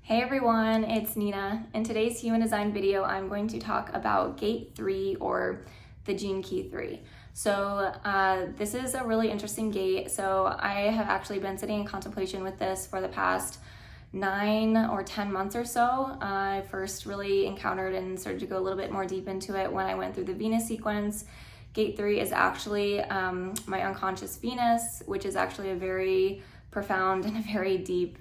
Hey everyone, it's Nina. In today's human design video, I'm going to talk about gate 3 or the gene key 3. So this is a really interesting gate. So I have actually been sitting in contemplation with this for the past 9 or 10 months or so. I first really encountered and started to go a little bit more deep into it when I went through the Venus sequence. Gate 3 is actually my unconscious Venus, which is actually a very profound and a very deep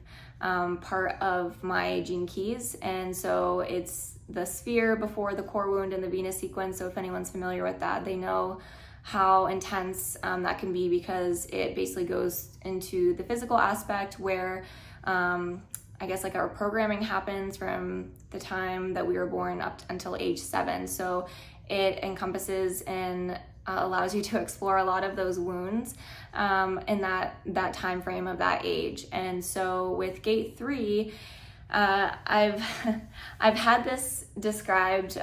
part of my gene keys. And so it's the sphere before the core wound in the Venus sequence. So if anyone's familiar with that, they know how intense that can be, because it basically goes into the physical aspect where I guess like our programming happens from the time that we were born up until age 7. So it encompasses and allows you to explore a lot of those wounds in that time frame of that age. And so with gate 3, I've had this described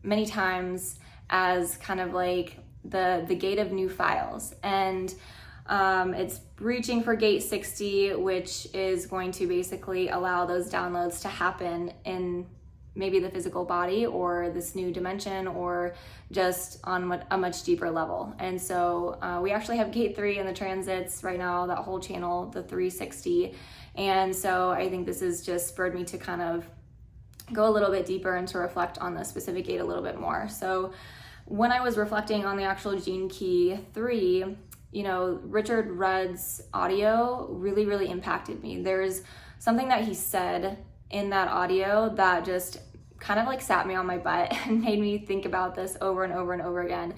many times as kind of like the gate of new files, and it's reaching for gate 60, which is going to basically allow those downloads to happen in maybe the physical body or this new dimension, or just on a much deeper level. And so we actually have gate 3 in the transits right now, that whole channel, the 360. And so I think this has just spurred me to kind of go a little bit deeper and to reflect on the specific gate a little bit more. So when I was reflecting on the actual gene key 3, you know, Richard Rudd's audio really impacted me. There's something that he said in that audio that just kind of like sat me on my butt and made me think about this over and over and over again.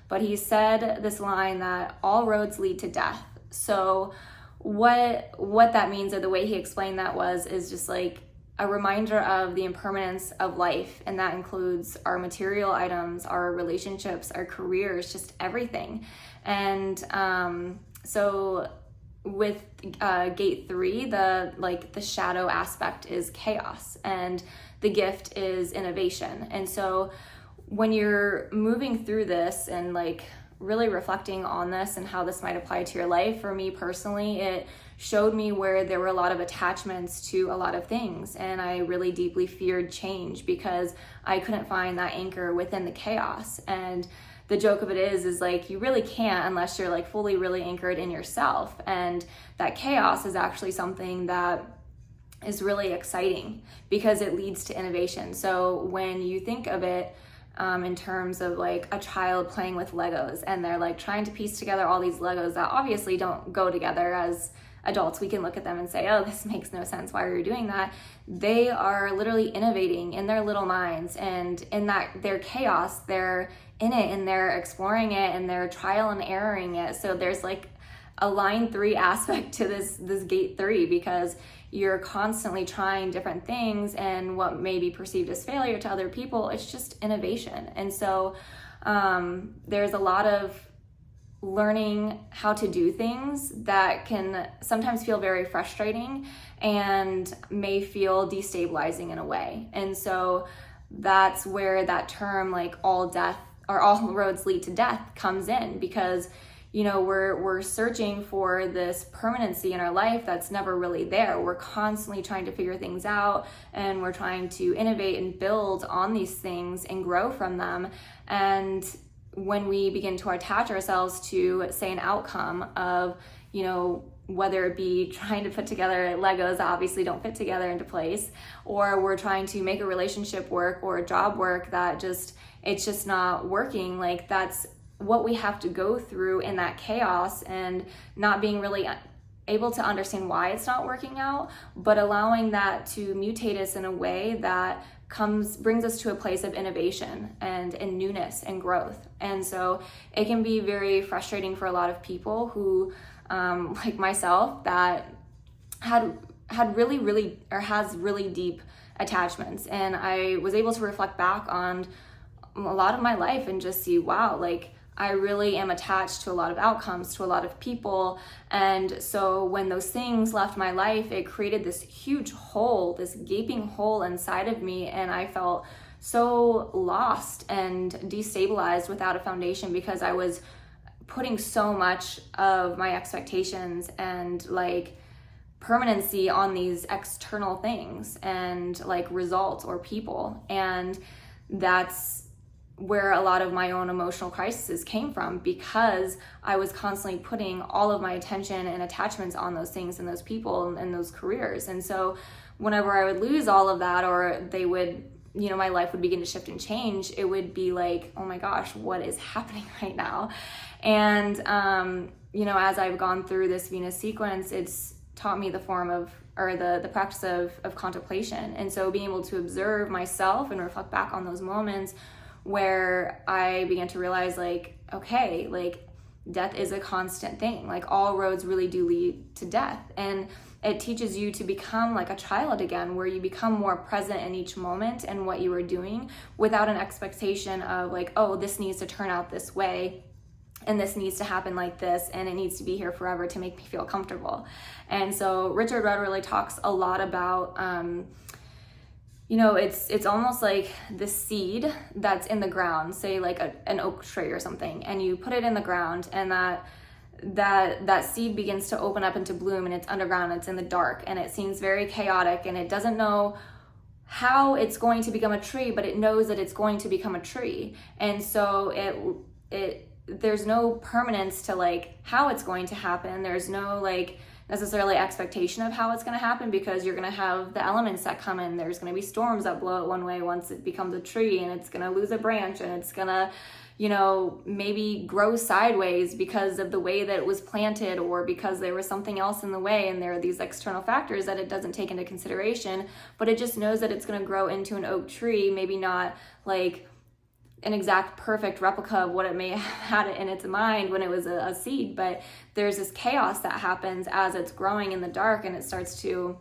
But he said this line that all roads lead to death. So what that means, or the way he explained that is just like a reminder of the impermanence of life, and that includes our material items, our relationships, our careers, just everything. And so with gate 3, the shadow aspect is chaos, and the gift is innovation. And so when you're moving through this and like really reflecting on this and how this might apply to your life, for me personally, it showed me where there were a lot of attachments to a lot of things, and I really deeply feared change because I couldn't find that anchor within the chaos. And the joke of it is like you really can't unless you're like fully really anchored in yourself. And that chaos is actually something that is really exciting because it leads to innovation. So when you think of it in terms of like a child playing with Legos, and they're like trying to piece together all these Legos that obviously don't go together. As adults, we can look at them and say, oh, this makes no sense, why are you doing that? They are literally innovating in their little minds, and in that their chaos, they're in it and they're exploring it and they're trial and erroring it. So there's like a line 3 aspect to this gate 3, because you're constantly trying different things, and what may be perceived as failure to other people, it's just innovation. And so there's a lot of learning how to do things that can sometimes feel very frustrating and may feel destabilizing in a way. And so that's where that term like all roads lead to death comes in, because you know, we're searching for this permanency in our life that's never really there. We're constantly trying to figure things out, and we're trying to innovate and build on these things and grow from them. And when we begin to attach ourselves to, say, an outcome of, you know, whether it be trying to put together Legos that obviously don't fit together into place, or we're trying to make a relationship work or a job work that it's just not working, like that's what we have to go through in that chaos, and not being really able to understand why it's not working out, but allowing that to mutate us in a way that brings us to a place of innovation and newness and growth. And so it can be very frustrating for a lot of people who like myself, that has really deep attachments. And I was able to reflect back on a lot of my life and just see, wow, like I really am attached to a lot of outcomes, to a lot of people. And so when those things left my life, it created this huge hole, this gaping hole inside of me. And I felt so lost and destabilized without a foundation, because I was putting so much of my expectations and like permanency on these external things and like results or people. And that's where a lot of my own emotional crises came from, because I was constantly putting all of my attention and attachments on those things and those people and those careers. And so whenever I would lose all of that, or they would, my life would begin to shift and change, it would be like, oh my gosh, what is happening right now? And, as I've gone through this Venus sequence, it's taught me the form of, or the practice of contemplation. And so being able to observe myself and reflect back on those moments where I began to realize, like, okay, like death is a constant thing. Like all roads really do lead to death. And it teaches you to become like a child again, where you become more present in each moment and what you are doing, without an expectation of like, oh, this needs to turn out this way, and this needs to happen like this, and it needs to be here forever to make me feel comfortable. And so Richard Rudd really talks a lot about, it's almost like the seed that's in the ground, say like an oak tree or something, and you put it in the ground, and that seed begins to open up into bloom, and it's underground, it's in the dark, and it seems very chaotic, and it doesn't know how it's going to become a tree, but it knows that it's going to become a tree. And so there's no permanence to like how it's going to happen. There's no like necessarily expectation of how it's going to happen, because you're going to have the elements that come in. There's going to be storms that blow it one way once it becomes a tree, and it's going to lose a branch, and it's going to maybe grow sideways because of the way that it was planted, or because there was something else in the way, and there are these external factors that it doesn't take into consideration. But it just knows that it's going to grow into an oak tree, maybe not like an exact perfect replica of what it may have had in its mind when it was a seed, but there's this chaos that happens as it's growing in the dark, and it starts to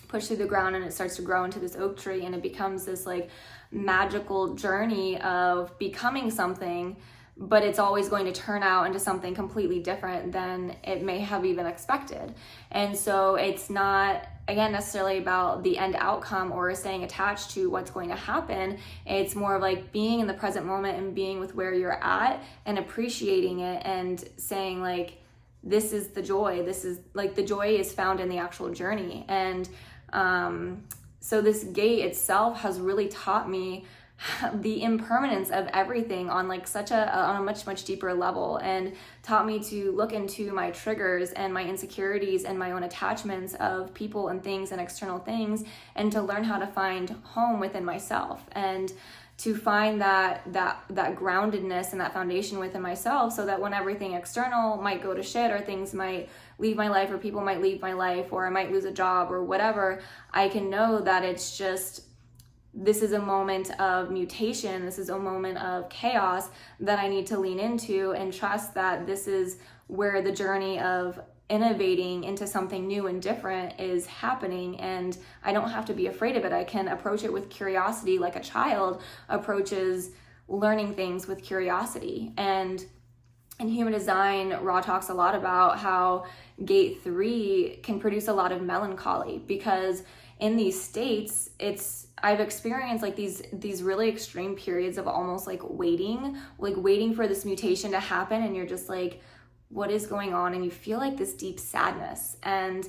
push through the ground, and it starts to grow into this oak tree, and it becomes this like magical journey of becoming something, but it's always going to turn out into something completely different than it may have even expected. And so it's not, again, necessarily about the end outcome or staying attached to what's going to happen. It's more of like being in the present moment and being with where you're at and appreciating it, and saying like, this is the joy. This is like, the joy is found in the actual journey. And so this gate itself has really taught me the impermanence of everything on like on a much deeper level, and taught me to look into my triggers and my insecurities and my own attachments of people and things and external things, and to learn how to find home within myself, and to find that groundedness and that foundation within myself, so that when everything external might go to shit, or things might leave my life, or people might leave my life, or I might lose a job or whatever, I can know that it's just, this is a moment of mutation, this is a moment of chaos that I need to lean into, and trust that this is where the journey of innovating into something new and different is happening, and I don't have to be afraid of it. I can approach it with curiosity, like a child approaches learning things with curiosity. And in human design, Ra talks a lot about how gate 3 can produce a lot of melancholy, because in these states, I've experienced like these really extreme periods of almost like waiting for this mutation to happen, and you're just like, what is going on? And you feel like this deep sadness. And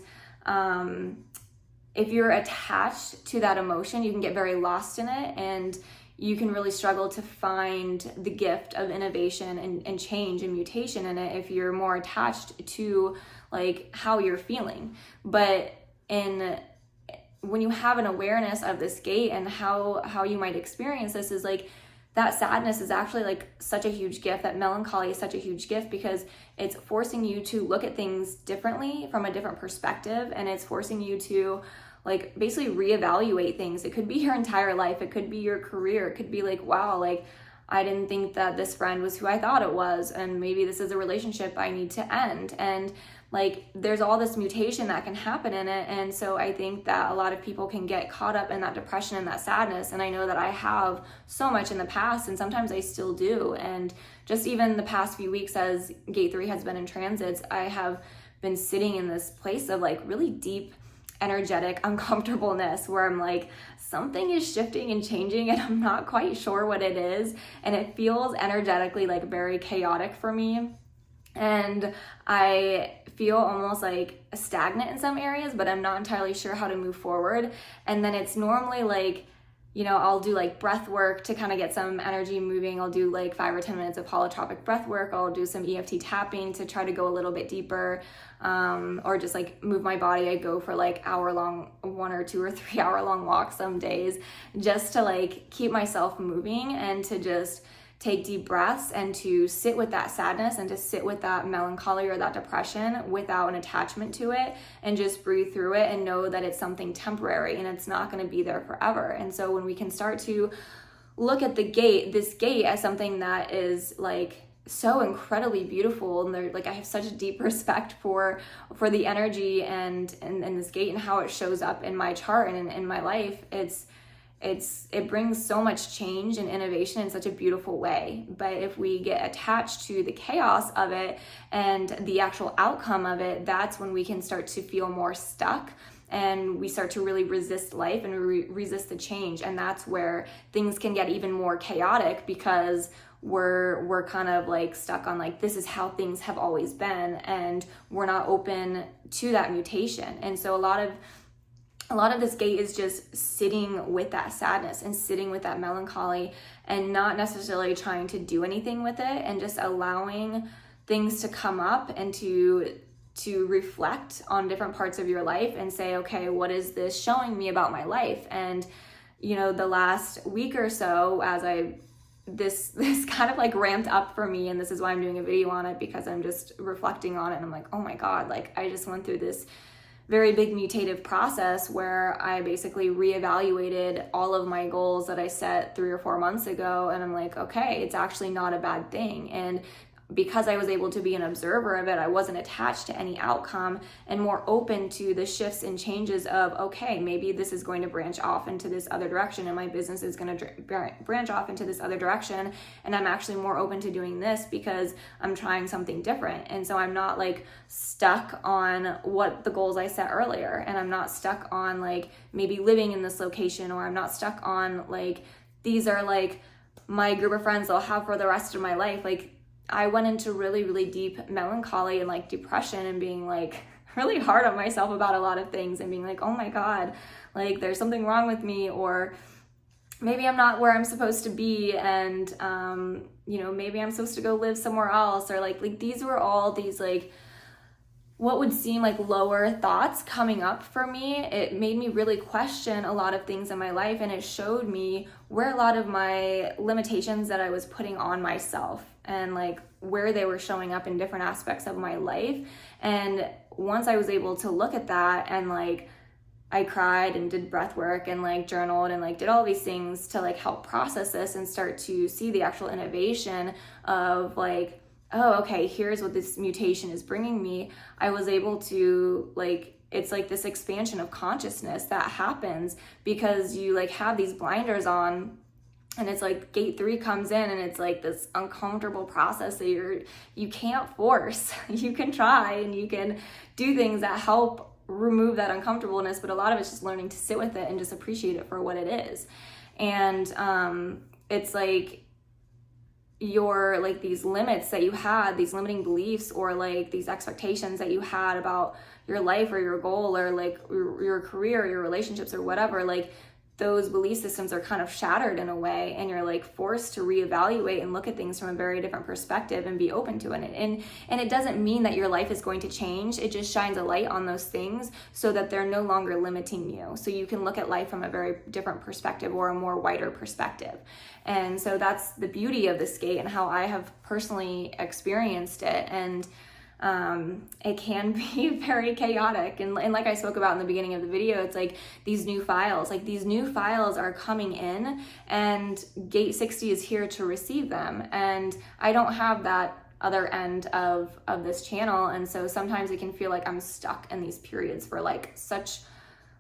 if you're attached to that emotion, you can get very lost in it, and you can really struggle to find the gift of innovation and change and mutation in it if you're more attached to like how you're feeling. But when you have an awareness of this gate and how you might experience this, is like, that sadness is actually like such a huge gift. That melancholy is such a huge gift, because it's forcing you to look at things differently from a different perspective, and it's forcing you to like basically reevaluate things. It could be your entire life, it could be your career, it could be like, wow, like I didn't think that this friend was who I thought it was, and maybe this is a relationship I need to end. And like, there's all this mutation that can happen in it. And so I think that a lot of people can get caught up in that depression and that sadness. And I know that I have so much in the past, and sometimes I still do. And just even the past few weeks, as gate 3 has been in transits, I have been sitting in this place of like really deep energetic uncomfortableness, where I'm like, something is shifting and changing, and I'm not quite sure what it is. And it feels energetically like very chaotic for me. and I feel almost like stagnant in some areas, but I'm not entirely sure how to move forward. And then it's normally like, I'll do like breath work to kind of get some energy moving. I'll do like 5 or 10 minutes of holotropic breath work. I'll do some EFT tapping to try to go a little bit deeper, or just like move my body. I go for like 1 or 2 or 3 hour long walks some days, just to like keep myself moving and to just take deep breaths and to sit with that sadness and to sit with that melancholy or that depression without an attachment to it, and just breathe through it and know that it's something temporary and it's not going to be there forever. And so when we can start to look at this gate as something that is like so incredibly beautiful, and like I have such a deep respect for the energy and this gate and how it shows up in my chart and in my life, it brings so much change and innovation in such a beautiful way. But if we get attached to the chaos of it and the actual outcome of it, that's when we can start to feel more stuck, and we start to really resist life and resist the change. And that's where things can get even more chaotic, because we're kind of like stuck on like, this is how things have always been, and we're not open to that mutation. And so a lot of this gate is just sitting with that sadness and sitting with that melancholy, and not necessarily trying to do anything with it, and just allowing things to come up and to reflect on different parts of your life and say, okay, what is this showing me about my life? And the last week or so, as this kind of like ramped up for me, and this is why I'm doing a video on it, because I'm just reflecting on it, and I'm like, oh my God, like I just went through this very big mutative process where I basically reevaluated all of my goals that I set 3 or 4 months ago. And I'm like, okay, it's actually not a bad thing. And because I was able to be an observer of it, I wasn't attached to any outcome, and more open to the shifts and changes of, okay, maybe this is going to branch off into this other direction, and my business is going to branch off into this other direction, and I'm actually more open to doing this because I'm trying something different. And so I'm not like stuck on what the goals I set earlier, and I'm not stuck on like maybe living in this location, or I'm not stuck on like, these are like my group of friends I'll have for the rest of my life. Like, I went into really, really deep melancholy and like depression, and being like really hard on myself about a lot of things, and being like, oh my God, like there's something wrong with me, or maybe I'm not where I'm supposed to be, and maybe I'm supposed to go live somewhere else, or like these were all these like what would seem like lower thoughts coming up for me. It made me really question a lot of things in my life, and it showed me where a lot of my limitations that I was putting on myself, and like where they were showing up in different aspects of my life. And once I was able to look at that, and like I cried and did breath work and like journaled and like did all these things to like help process this and start to see the actual innovation of like, oh, okay, here's what this mutation is bringing me. I was able to like, it's like this expansion of consciousness that happens because you like have these blinders on, and it's like gate 3 comes in, and it's like this uncomfortable process that you can't force. You can try and you can do things that help remove that uncomfortableness, but a lot of it's just learning to sit with it and just appreciate it for what it is. And it's like your like these limits that you had, these limiting beliefs, or like these expectations that you had about your life or your goal, or like your career, your relationships, or whatever, like those belief systems are kind of shattered in a way, and you're like forced to reevaluate and look at things from a very different perspective and be open to it. And it doesn't mean that your life is going to change. It just shines a light on those things so that they're no longer limiting you. So you can look at life from a very different perspective, or a more wider perspective. And so that's the beauty of this gate and how I have personally experienced it. And it can be very chaotic. And like I spoke about in the beginning of the video, it's like these new files are coming in, and gate 60 is here to receive them. And I don't have that other end of this channel. And so sometimes it can feel like I'm stuck in these periods for like such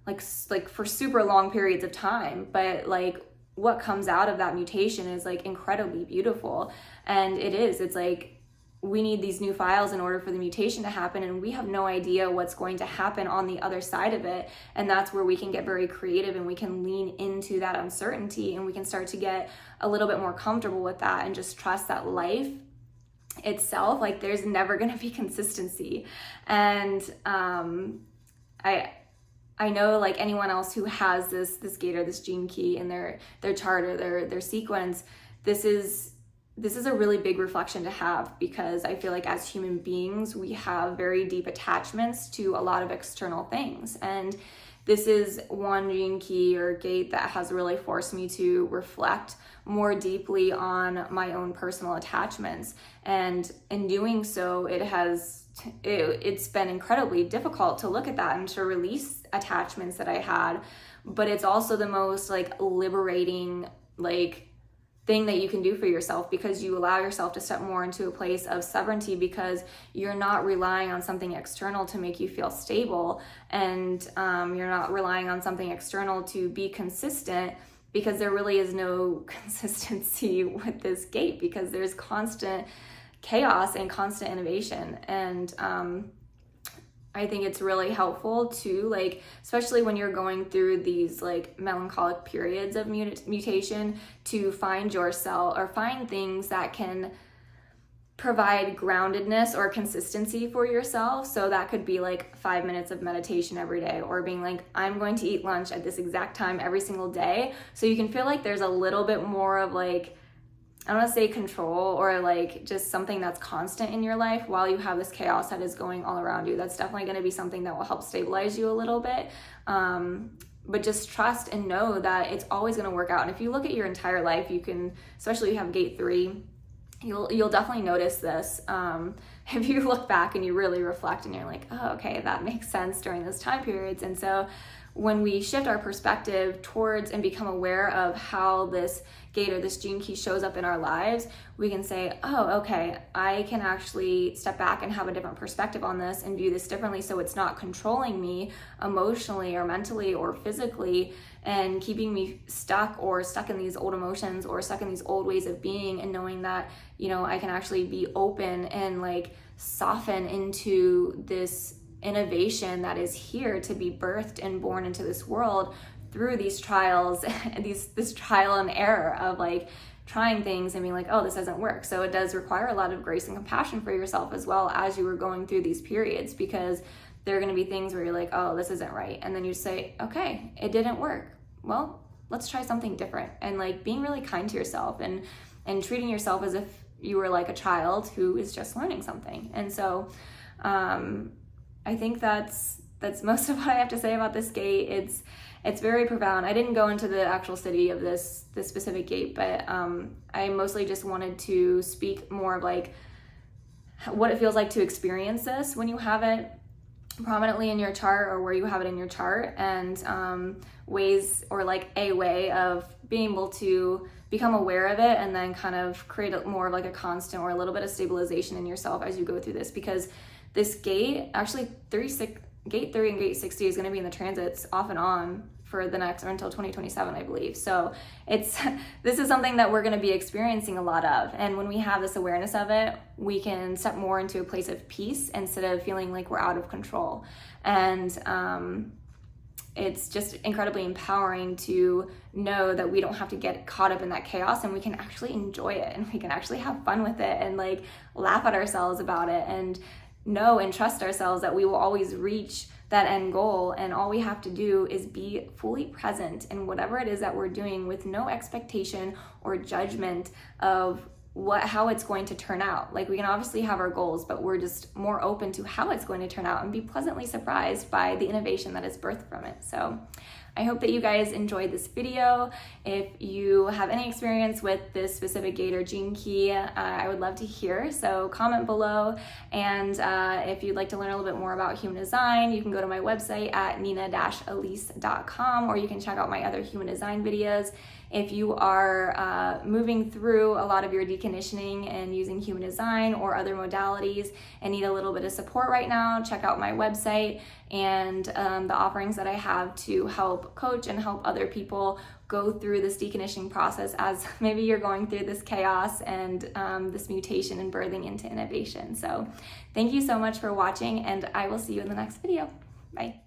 like for super long periods of time. But like what comes out of that mutation is like incredibly beautiful. And it's like, we need these new files in order for the mutation to happen, and we have no idea what's going to happen on the other side of it. And that's where we can get very creative, and we can lean into that uncertainty, and we can start to get a little bit more comfortable with that, and just trust that life itself, like there's never going to be consistency. And I know, like anyone else who has this gate or this gene key in their chart or their sequence, this is a really big reflection to have, because I feel like as human beings, we have very deep attachments to a lot of external things. And this is one gene key or gate that has really forced me to reflect more deeply on my own personal attachments. And in doing so, it's been incredibly difficult to look at that and to release attachments that I had. But it's also the most like liberating like thing that you can do for yourself, because you allow yourself to step more into a place of sovereignty, because you're not relying on something external to make you feel stable, and you're not relying on something external to be consistent, because there really is no consistency with this gate, because there's constant chaos and constant innovation. And I think it's really helpful to, like, especially when you're going through these like melancholic periods of mutation, to find yourself or find things that can provide groundedness or consistency for yourself. So that could be like 5 minutes of meditation every day, or being like, I'm going to eat lunch at this exact time every single day. So you can feel like there's a little bit more of like, I don't want to say control, or like just something that's constant in your life while you have this chaos that is going all around you. That's definitely going to be something that will help stabilize you a little bit. But just trust and know that it's always going to work out. And if you look at your entire life, you can, especially if you have gate 3, you'll definitely notice this. If you look back and you really reflect and you're like, oh, okay, that makes sense during those time periods. And so when we shift our perspective towards and become aware of how this gate or this gene key shows up in our lives, we can say, oh, okay, I can actually step back and have a different perspective on this and view this differently, so it's not controlling me emotionally or mentally or physically and keeping me stuck in these old emotions or stuck in these old ways of being. And knowing that, you know, I can actually be open and like soften into this innovation that is here to be birthed and born into this world through these trials, this trial and error of like trying things and being like, oh, this doesn't work. So it does require a lot of grace and compassion for yourself as well as you were going through these periods, because there are going to be things where you're like, oh, this isn't right. And then you say, okay, it didn't work. Well, let's try something different. And like being really kind to yourself and treating yourself as if you were like a child who is just learning something. And so I think that's most of what I have to say about this gate. It's very profound. I didn't go into the actual study of this specific gate, but I mostly just wanted to speak more of like what it feels like to experience this when you have it prominently in your chart, or where you have it in your chart, and ways, or like a way of being able to become aware of it and then kind of create more of like a constant or a little bit of stabilization in yourself as you go through this. Because this gate, actually gate 3 and gate 60 is going to be in the transits off and on for the next, or until 2027, I believe. So this is something that we're going to be experiencing a lot of. And when we have this awareness of it, we can step more into a place of peace instead of feeling like we're out of control. And it's just incredibly empowering to know that we don't have to get caught up in that chaos, and we can actually enjoy it, and we can actually have fun with it, and like laugh at ourselves about it, and know and trust ourselves that we will always reach that end goal. And all we have to do is be fully present in whatever it is that we're doing, with no expectation or judgment of how it's going to turn out. Like, we can obviously have our goals, but we're just more open to how it's going to turn out and be pleasantly surprised by the innovation that is birthed from it. So I hope that you guys enjoyed this video. If you have any experience with this specific gate or gene key, I would love to hear. So comment below. And if you'd like to learn a little bit more about human design, you can go to my website at nina-elise.com, or you can check out my other human design videos. If you are moving through a lot of your deconditioning and using human design or other modalities and need a little bit of support right now, check out my website and the offerings that I have to help coach and help other people go through this deconditioning process as maybe you're going through this chaos and this mutation and birthing into innovation. So thank you so much for watching, and I will see you in the next video. Bye.